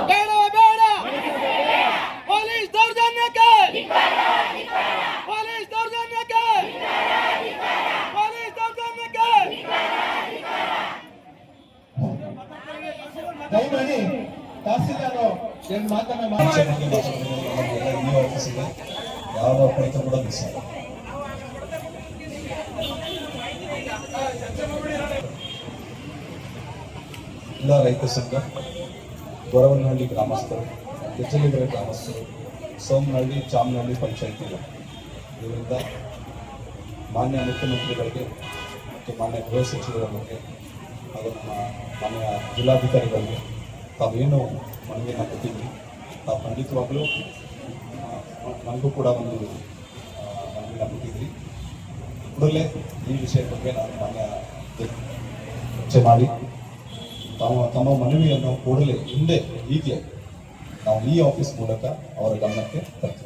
ಬೇಡ ಬೇಡ ಪೊಲೀಸ್ ದೌರ್ಜನ್ಯಕ್ಕೆ ಪೊಲೀಸ್ ದೌರ್ಜನ್ಯಕ್ಕೆ ಪೊಲೀಸ್ ದೌರ್ಜನ್ಯಕ್ಕೆ ದಯಮಾಡಿ ತಹಸೀಲ್ದಾರ್ ಎರಡು ಮಾತನ್ನ ಯಾವ ಪ್ರಯತ್ನ ಕೂಡ ಮಿಸ್ ಜಿಲ್ಲಾ ರೈತ ಸಂಘ, ಗೊರವನಹಳ್ಳಿ ಗ್ರಾಮಸ್ಥರು, ಕೆಚ್ಚಲಿಗೆರೆ ಗ್ರಾಮಸ್ಥರು, ಸೋಮನಹಳ್ಳಿ, ಚಾಮನಹಳ್ಳಿ ಪಂಚಾಯಿತಿಗಳು ಇವರಿಂದ ಮಾನ್ಯ ಮುಖ್ಯಮಂತ್ರಿಗಳಿಗೆ ಮತ್ತು ಮಾನ್ಯ ಗೃಹ ಸಚಿವರಿಗೆ ಹಾಗೂ ನಮ್ಮ ಮಾನ್ಯ ಜಿಲ್ಲಾಧಿಕಾರಿಗಳಿಗೆ ತಾವೇನು ಮನವಿಯನ್ನು ಕೊಟ್ಟಿದ್ವಿ, ತಾವು ಖಂಡಿತವಾಗಲೂ ನನಗೂ ಕೂಡ ಒಂದು ಮನವಿಯನ್ನು ಕೊಟ್ಟಿದ್ವಿ. ಕೂಡಲೇ ಈ ವಿಷಯದ ಬಗ್ಗೆ ನಾನು ಮಾನ್ಯ ಚರ್ಚೆ ಮಾಡಿ ತಮ್ಮ ಮನವಿಯನ್ನು ಕೂಡಲೇ ಈಗಲೇ ನಾವು ಈ ಆಫೀಸ್ ಮೂಲಕ ಅವರ ಗಮನಕ್ಕೆ ತರ್ತೀವಿ.